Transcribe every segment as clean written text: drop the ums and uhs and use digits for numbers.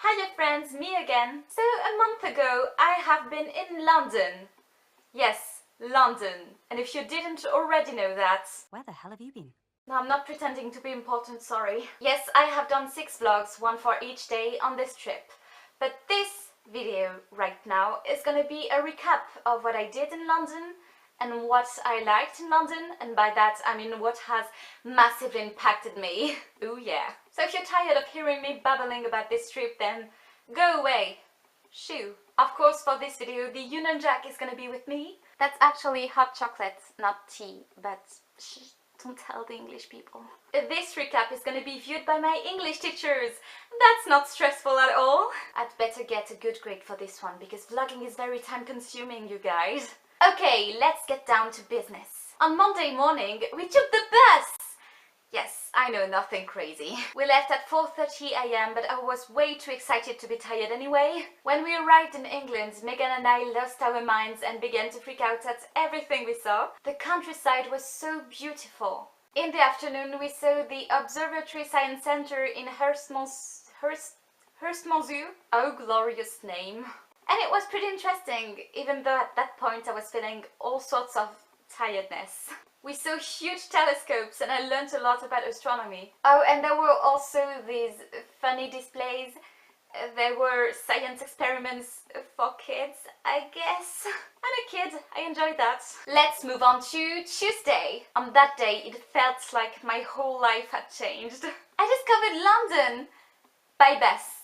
Hiya friends, me again. So a month ago I have been in London. Yes, London. And if you didn't already know that... Where the hell have you been? No, I'm not pretending to be important, sorry. Yes, I have done 6 vlogs, one for each day on this trip. But this video right now is gonna be a recap of what I did in London and what I liked in London, and by that I mean what has massively impacted me. Ooh yeah. So if you're tired of hearing me babbling about this trip, then go away. Shoo. Of course, for this video the Union Jack is gonna be with me. That's actually hot chocolate, not tea, but shh, don't tell the English people. This recap is gonna be viewed by my English teachers. That's not stressful at all. I'd better get a good grade for this one because vlogging is very time consuming, you guys. Okay, let's get down to business. On Monday morning, we took the bus! Yes, I know, nothing crazy. We left at 4:30 AM, but I was way too excited to be tired anyway. When we arrived in England, Megan and I lost our minds and began to freak out at everything we saw. The countryside was so beautiful. In the afternoon, we saw the Observatory Science Centre in Hurstmonceux. Oh, glorious name. And it was pretty interesting, even though at that point I was feeling all sorts of tiredness. We saw huge telescopes and I learned a lot about astronomy. Oh, and there were also these funny displays. There were science experiments for kids, I guess. I'm a kid, I enjoyed that. Let's move on to Tuesday. On that day, it felt like my whole life had changed. I discovered London by bus.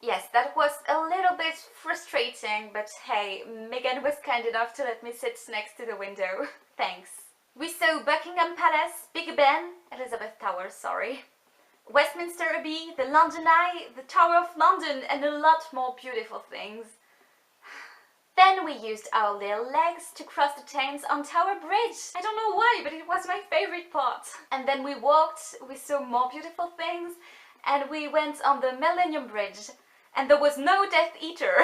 Yes, that was a little bit frustrating, but hey, Megan was kind enough to let me sit next to the window. Thanks. We saw Buckingham Palace, Big Ben, Elizabeth Tower, sorry, Westminster Abbey, the London Eye, the Tower of London, and a lot more beautiful things. Then we used our little legs to cross the Thames on Tower Bridge. I don't know why, but it was my favorite part. And then we walked, we saw more beautiful things, and we went on the Millennium Bridge. And there was no Death Eater.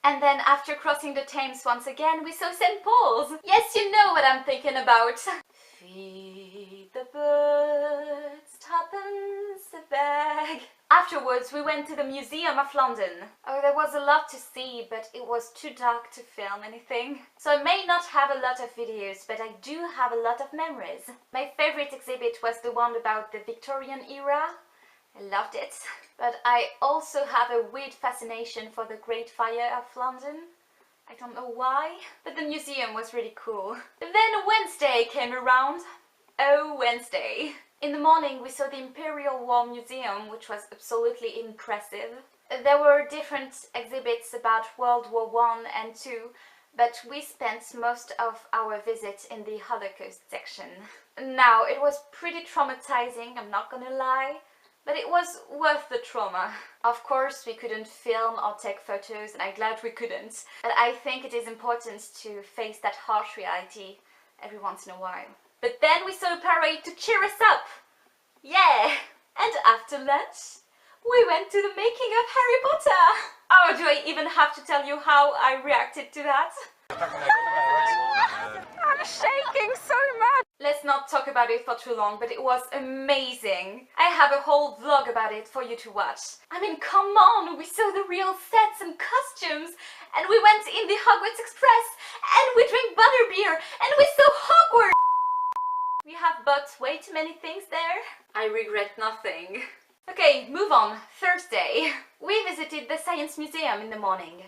And then after crossing the Thames once again, we saw St. Paul's. Yes, you know what I'm thinking about. Feed the birds, tuppence a bag. Afterwards, we went to the Museum of London. Oh, there was a lot to see, but it was too dark to film anything. So I may not have a lot of videos, but I do have a lot of memories. My favorite exhibit was the one about the Victorian era. I loved it. But I also have a weird fascination for the Great Fire of London. I don't know why, but the museum was really cool. Then Wednesday came around. Oh, Wednesday. In the morning we saw the Imperial War Museum, which was absolutely impressive. There were different exhibits about World War I and II, but we spent most of our visit in the Holocaust section. Now, it was pretty traumatizing, I'm not gonna lie. But it was worth the trauma. Of course, we couldn't film or take photos, and I'm glad we couldn't. But I think it is important to face that harsh reality every once in a while. But then we saw a parade to cheer us up! Yeah! And after lunch, we went to the making of Harry Potter! Oh, do I even have to tell you how I reacted to that? I'm shaking so much! Let's not talk about it for too long, but it was amazing. I have a whole vlog about it for you to watch. I mean, come on, we saw the real sets and costumes, and we went in the Hogwarts Express, and we drank butterbeer, and we saw Hogwarts! We have bought way too many things there. I regret nothing. Okay, move on. Thursday. We visited the Science Museum in the morning.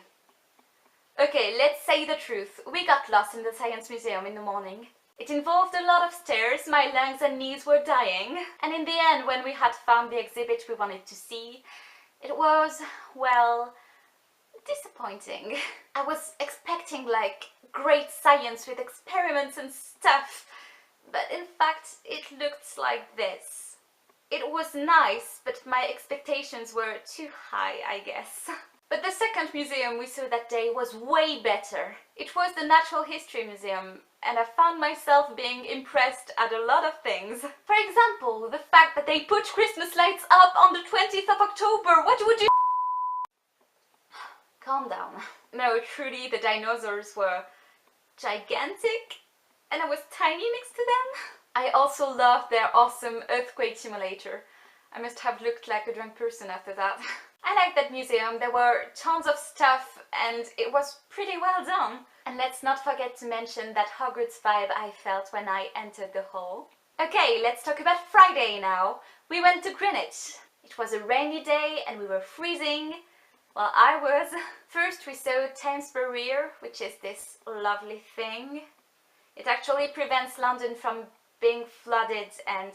Okay, let's say the truth. We got lost in the Science Museum in the morning. It involved a lot of stairs, my lungs and knees were dying. And in the end, when we had found the exhibit we wanted to see, it was, well, disappointing. I was expecting like great science with experiments and stuff, but in fact it looked like this. It was nice, but my expectations were too high, I guess. But the second museum we saw that day was way better. It was the Natural History Museum, and I found myself being impressed at a lot of things. For example, the fact that they put Christmas lights up on the 20th of October. What would you... Calm down. No, truly, the dinosaurs were gigantic, and I was tiny next to them. I also loved their awesome earthquake simulator. I must have looked like a drunk person after that. I liked that museum, there were tons of stuff and it was pretty well done. And let's not forget to mention that Hogwarts vibe I felt when I entered the hall. Okay, let's talk about Friday now. We went to Greenwich. It was a rainy day and we were freezing. Well, I was. First we saw Thames Barrier, which is this lovely thing. It actually prevents London from being flooded and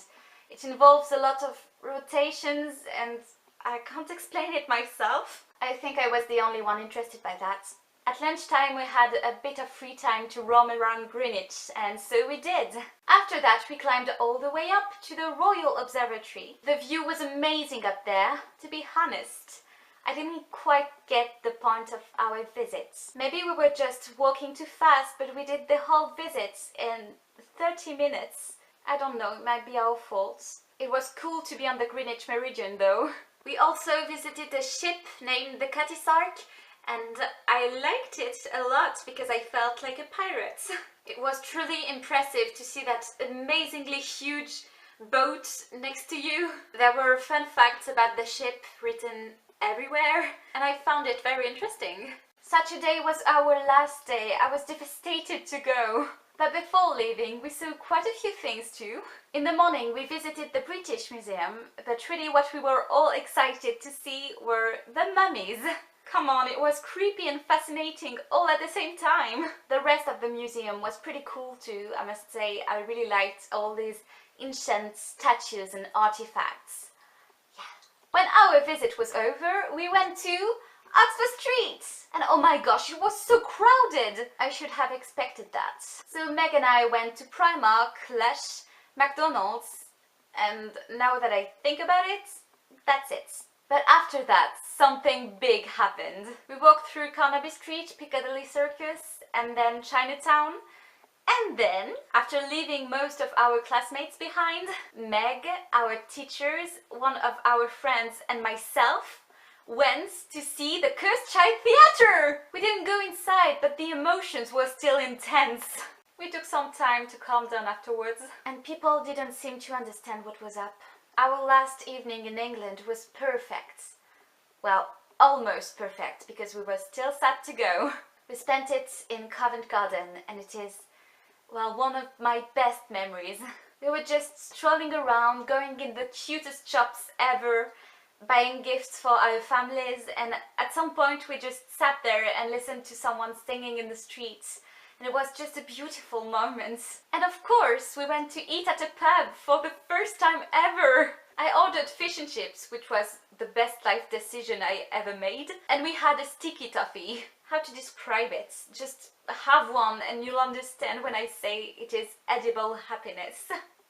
it involves a lot of rotations and I can't explain it myself. I think I was the only one interested by that. At lunchtime we had a bit of free time to roam around Greenwich, and so we did. After that we climbed all the way up to the Royal Observatory. The view was amazing up there, to be honest. I didn't quite get the point of our visit. Maybe we were just walking too fast, but we did the whole visit in 30 minutes. I don't know, it might be our fault. It was cool to be on the Greenwich Meridian though. We also visited a ship named the Cutty Sark, and I liked it a lot because I felt like a pirate. It was truly impressive to see that amazingly huge boat next to you. There were fun facts about the ship written everywhere, and I found it very interesting. Saturday was our last day. I was devastated to go. But before leaving, we saw quite a few things too. In the morning, we visited the British Museum, but really what we were all excited to see were the mummies. Come on, it was creepy and fascinating all at the same time. The rest of the museum was pretty cool too, I must say. I really liked all these ancient statues and artifacts. When our visit was over, we went to Oxford Street! And oh my gosh, it was so crowded! I should have expected that. So Meg and I went to Primark, Lush, McDonald's, and now that I think about it, that's it. But after that, something big happened. We walked through Carnaby Street, Piccadilly Circus, and then Chinatown. And then, after leaving most of our classmates behind, Meg, our teachers, one of our friends and myself went to see the Cursed Child Theatre! We didn't go inside, but the emotions were still intense. We took some time to calm down afterwards, and people didn't seem to understand what was up. Our last evening in England was perfect. Well, almost perfect, because we were still sad to go. We spent it in Covent Garden, and it is, well, one of my best memories. We were just strolling around, going in the cutest shops ever, buying gifts for our families, and at some point we just sat there and listened to someone singing in the streets, and it was just a beautiful moment. And of course we went to eat at a pub for the first time ever. I ordered fish and chips, which was the best life decision I ever made, and we had a sticky toffee. How to describe it? Just have one and you'll understand when I say it is edible happiness.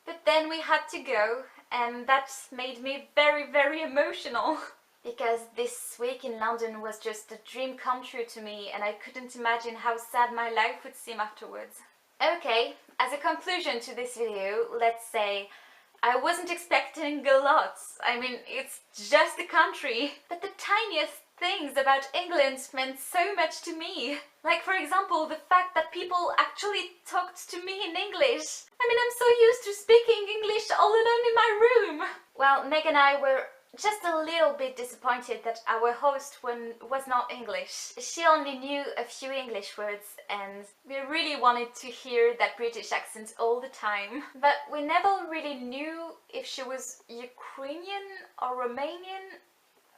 But then we had to go, and that made me very, very emotional. Because this week in London was just a dream come true to me, and I couldn't imagine how sad my life would seem afterwards. Okay, as a conclusion to this video, let's say I wasn't expecting a lot. I mean, it's just a country. But the tiniest things about England meant so much to me. Like, for example, the fact that people actually talked to me in English. I mean, I'm so used to speaking English all alone in my room. Well, Meg and I were just a little bit disappointed that our host was not English. She only knew a few English words, and we really wanted to hear that British accent all the time. But we never really knew if she was Ukrainian or Romanian.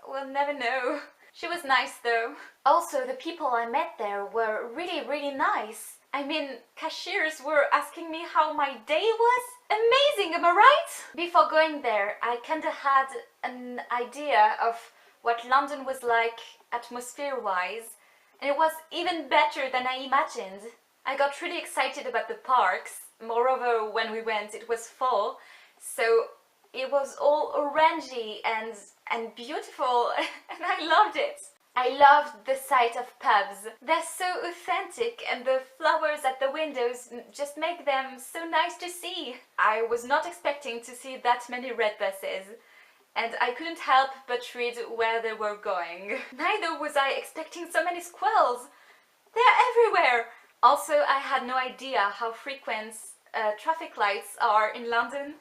We'll never know. She was nice though. Also, the people I met there were really, really nice. I mean, cashiers were asking me how my day was. Amazing, am I right? Before going there, I kinda had an idea of what London was like atmosphere-wise, and it was even better than I imagined. I got really excited about the parks. Moreover, when we went, it was fall, so it was all orangey and beautiful, and I loved it. I loved the sight of pubs. They're so authentic, and the flowers at the windows just make them so nice to see. I was not expecting to see that many red buses, and I couldn't help but read where they were going. Neither was I expecting so many squirrels. They're everywhere. Also, I had no idea how frequent traffic lights are in London.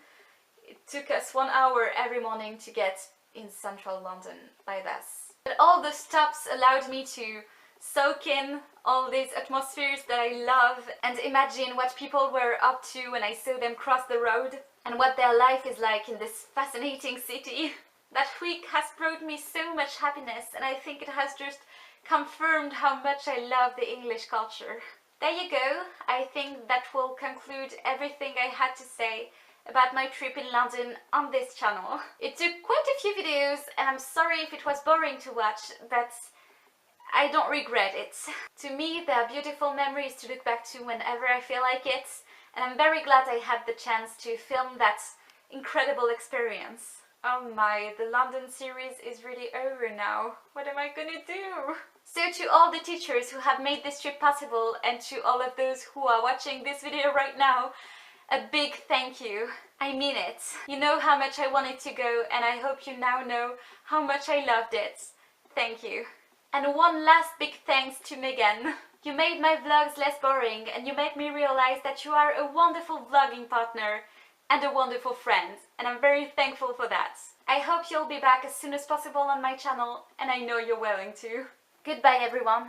It took us 1 hour every morning to get in central London by bus. But all the stops allowed me to soak in all these atmospheres that I love and imagine what people were up to when I saw them cross the road and what their life is like in this fascinating city. That week has brought me so much happiness, and I think it has just confirmed how much I love the English culture. There you go. I think that will conclude everything I had to say about my trip in London on this channel. It took quite a few videos, and I'm sorry if it was boring to watch, but I don't regret it. To me, they are beautiful memories to look back to whenever I feel like it, and I'm very glad I had the chance to film that incredible experience. Oh my, the London series is really over now. What am I gonna do? So to all the teachers who have made this trip possible, and to all of those who are watching this video right now, a big thank you. I mean it. You know how much I wanted to go, and I hope you now know how much I loved it. Thank you. And one last big thanks to Megan. You made my vlogs less boring, and you made me realize that you are a wonderful vlogging partner and a wonderful friend, and I'm very thankful for that. I hope you'll be back as soon as possible on my channel, and I know you're willing to. Goodbye everyone.